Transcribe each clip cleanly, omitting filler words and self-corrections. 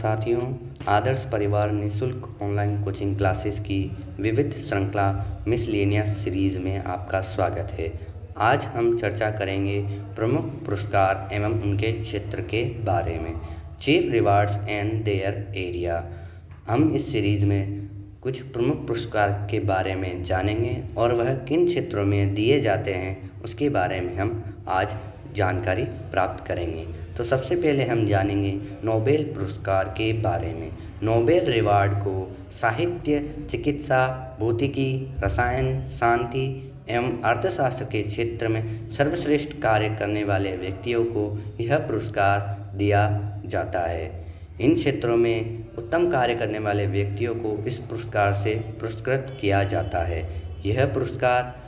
साथियों, आदर्श परिवार निःशुल्क ऑनलाइन कोचिंग क्लासेस की विविध श्रृंखला मिसलेनियस सीरीज में आपका स्वागत है। आज हम चर्चा करेंगे प्रमुख पुरस्कार एवं उनके क्षेत्र के बारे में। Chief rewards and their area. हम इस सीरीज में कुछ प्रमुख पुरस्कार के बारे में जानेंगे और वह किन क्षेत्रों में दिए जाते हैं उसके बारे में हम आज जानकारी प्राप्त करेंगे। तो सबसे पहले हम जानेंगे नोबेल पुरस्कार के बारे में। नोबेल रिवार्ड को साहित्य, चिकित्सा, भौतिकी, रसायन, शांति एवं अर्थशास्त्र के क्षेत्र में सर्वश्रेष्ठ कार्य करने वाले व्यक्तियों को यह पुरस्कार दिया जाता है। इन क्षेत्रों में उत्तम कार्य करने वाले व्यक्तियों को इस पुरस्कार से पुरस्कृत किया जाता है। यह पुरस्कार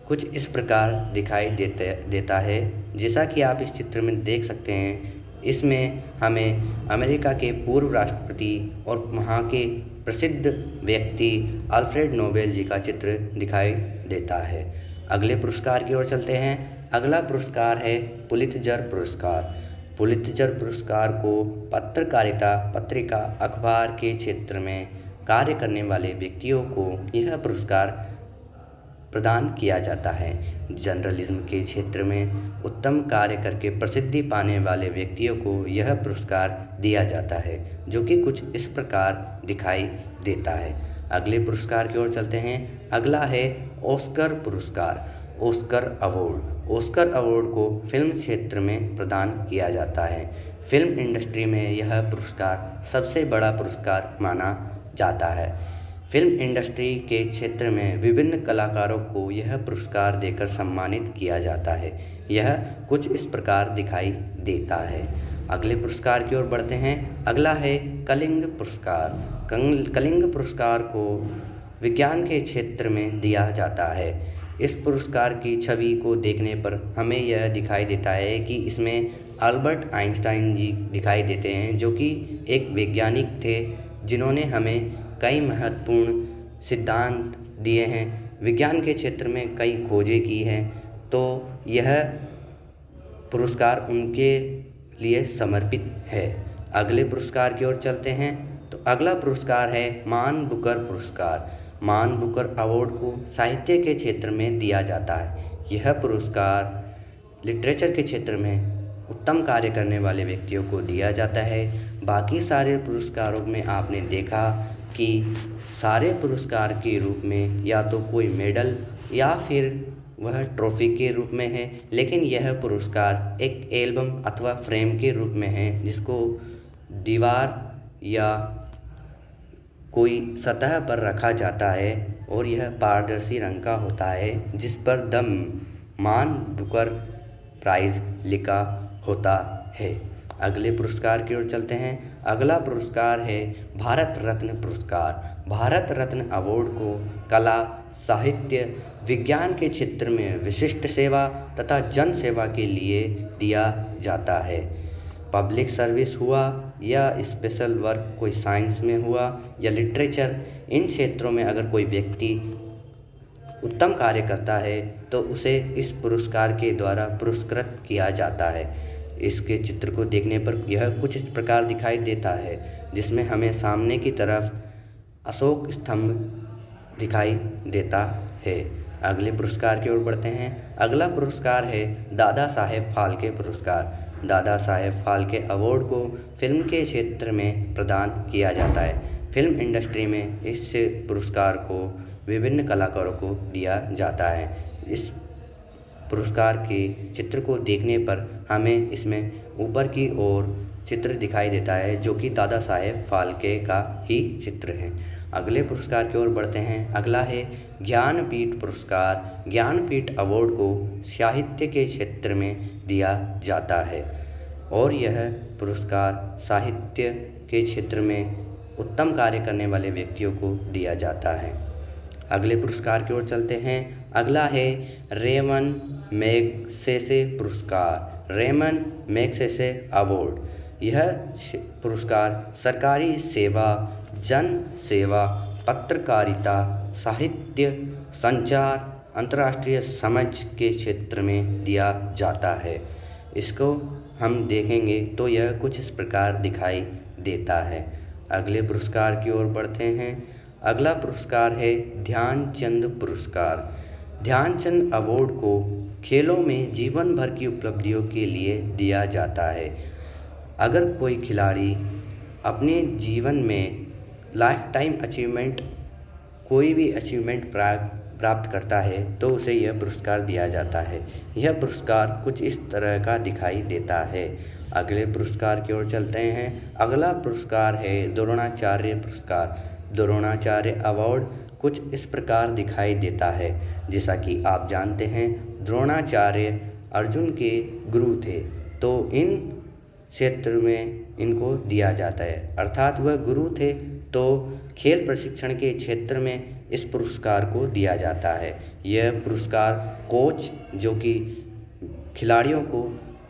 कुछ इस प्रकार दिखाई देता है, जैसा कि आप इस चित्र में देख सकते हैं। इसमें हमें अमेरिका के पूर्व राष्ट्रपति और वहाँ के प्रसिद्ध व्यक्ति अल्फ्रेड नोबेल जी का चित्र दिखाई देता है। अगले पुरस्कार की ओर चलते हैं। अगला पुरस्कार है पुलित्जर पुरस्कार। पुलित्जर पुरस्कार को पत्रकारिता, पत्रिका, अखबार के क्षेत्र में कार्य करने वाले व्यक्तियों को यह पुरस्कार प्रदान किया जाता है। जर्नलिज्म के क्षेत्र में उत्तम कार्य करके प्रसिद्धि पाने वाले व्यक्तियों को यह पुरस्कार दिया जाता है, जो कि कुछ इस प्रकार दिखाई देता है। अगले पुरस्कार की ओर चलते हैं। अगला है ऑस्कर पुरस्कार, ऑस्कर अवार्ड। ऑस्कर अवार्ड को फिल्म क्षेत्र में प्रदान किया जाता है। फिल्म इंडस्ट्री में यह पुरस्कार सबसे बड़ा पुरस्कार माना जाता है। फिल्म इंडस्ट्री के क्षेत्र में विभिन्न कलाकारों को यह पुरस्कार देकर सम्मानित किया जाता है। यह कुछ इस प्रकार दिखाई देता है। अगले पुरस्कार की ओर बढ़ते हैं। अगला है कलिंग पुरस्कार। कलिंग पुरस्कार को विज्ञान के क्षेत्र में दिया जाता है। इस पुरस्कार की छवि को देखने पर हमें यह दिखाई देता है कि इसमें अल्बर्ट आइंस्टाइन जी दिखाई देते हैं, जो कि एक वैज्ञानिक थे जिन्होंने हमें कई महत्वपूर्ण सिद्धांत दिए हैं, विज्ञान के क्षेत्र में कई खोजें की हैं। तो यह पुरस्कार उनके लिए समर्पित है। अगले पुरस्कार की ओर चलते हैं। तो अगला पुरस्कार है मान बुकर पुरस्कार। मान बुकर अवार्ड को साहित्य के क्षेत्र में दिया जाता है। यह पुरस्कार लिटरेचर के क्षेत्र में उत्तम कार्य करने वाले व्यक्तियों को दिया जाता है। बाकी सारे पुरस्कारों में आपने देखा कि सारे पुरस्कार के रूप में या तो कोई मेडल या फिर वह ट्रॉफी के रूप में है, लेकिन यह पुरस्कार एक एल्बम अथवा फ्रेम के रूप में है, जिसको दीवार या कोई सतह पर रखा जाता है और यह पारदर्शी रंग का होता है, जिस पर द मान बुकर प्राइज लिखा होता है। अगले पुरस्कार की ओर चलते हैं। अगला पुरस्कार है भारत रत्न पुरस्कार। भारत रत्न अवार्ड को कला, साहित्य, विज्ञान के क्षेत्र में विशिष्ट सेवा तथा जन सेवा के लिए दिया जाता है। पब्लिक सर्विस हुआ या स्पेशल वर्क कोई साइंस में हुआ या लिटरेचर, इन क्षेत्रों में अगर कोई व्यक्ति उत्तम कार्य करता है तो उसे इस पुरस्कार के द्वारा पुरस्कृत किया जाता है। इसके चित्र को देखने पर यह कुछ इस प्रकार दिखाई देता है, जिसमें हमें सामने की तरफ अशोक स्तंभ दिखाई देता है। अगले पुरस्कार की ओर बढ़ते हैं। अगला पुरस्कार है दादा साहेब फाल्के पुरस्कार। दादा साहेब फाल्के अवार्ड को फिल्म के क्षेत्र में प्रदान किया जाता है। फिल्म इंडस्ट्री में इस पुरस्कार को विभिन्न कलाकारों को दिया जाता है। इस पुरस्कार के चित्र को देखने पर हमें इसमें ऊपर की ओर चित्र दिखाई देता है, जो कि दादा साहेब फाल्के का ही चित्र है। अगले पुरस्कार की ओर बढ़ते हैं। अगला है ज्ञानपीठ पुरस्कार। ज्ञानपीठ अवार्ड को साहित्य के क्षेत्र में दिया जाता है और यह पुरस्कार साहित्य के क्षेत्र में उत्तम कार्य करने वाले व्यक्तियों को दिया जाता है। अगले पुरस्कार की ओर चलते हैं। अगला है रेमन मैगसेसे पुरस्कार। Ramon Magsaysay award. यह पुरस्कार सरकारी सेवा, जन सेवा, पत्रकारिता, साहित्य, संचार, अंतर्राष्ट्रीय समझ के क्षेत्र में दिया जाता है। इसको हम देखेंगे तो यह कुछ इस प्रकार दिखाई देता है। अगले पुरस्कार की ओर बढ़ते हैं। अगला पुरस्कार है ध्यानचंद पुरस्कार। ध्यानचंद अवार्ड को खेलों में जीवन भर की उपलब्धियों के लिए दिया जाता है। अगर कोई खिलाड़ी अपने जीवन में लाइफ टाइम अचीवमेंट कोई भी अचीवमेंट प्राप्त करता है तो उसे यह पुरस्कार दिया जाता है। यह पुरस्कार कुछ इस तरह का दिखाई देता है। अगले पुरस्कार की ओर चलते हैं। अगला पुरस्कार है द्रोणाचार्य पुरस्कार। द्रोणाचार्य अवार्ड कुछ इस प्रकार दिखाई देता है। जैसा कि आप जानते हैं, द्रोणाचार्य अर्जुन के गुरु थे, तो इन क्षेत्र में इनको दिया जाता है, अर्थात वह गुरु थे तो खेल प्रशिक्षण के क्षेत्र में इस पुरस्कार को दिया जाता है। यह पुरस्कार कोच जो कि खिलाड़ियों को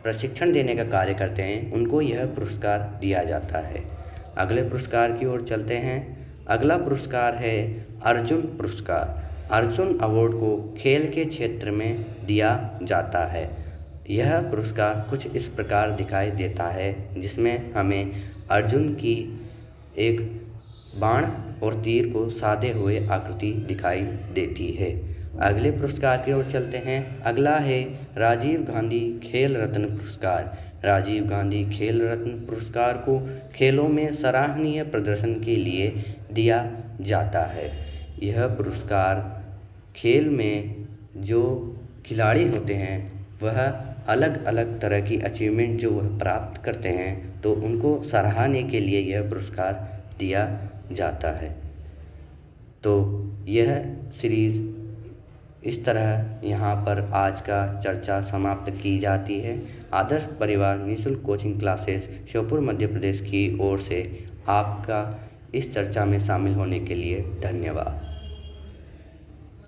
प्रशिक्षण देने का कार्य करते हैं, उनको यह पुरस्कार दिया जाता है। अगले पुरस्कार की ओर चलते हैं। अगला पुरस्कार है अर्जुन पुरस्कार। अर्जुन अवार्ड को खेल के क्षेत्र में दिया जाता है। यह पुरस्कार कुछ इस प्रकार दिखाई देता है, जिसमें हमें अर्जुन की एक बाण और तीर को साधे हुए आकृति दिखाई देती है। अगले पुरस्कार की ओर चलते हैं। अगला है राजीव गांधी खेल रत्न पुरस्कार। राजीव गांधी खेल रत्न पुरस्कार को खेलों में सराहनीय प्रदर्शन के लिए दिया जाता है। यह पुरस्कार खेल में जो खिलाड़ी होते हैं वह अलग अलग तरह की अचीवमेंट जो वह प्राप्त करते हैं, तो उनको सराहने के लिए यह पुरस्कार दिया जाता है। तो यह सीरीज़ इस तरह यहाँ पर आज का चर्चा समाप्त की जाती है। आदर्श परिवार निःशुल्क कोचिंग क्लासेस श्योपुर मध्य प्रदेश की ओर से आपका इस चर्चा में शामिल होने के लिए धन्यवाद।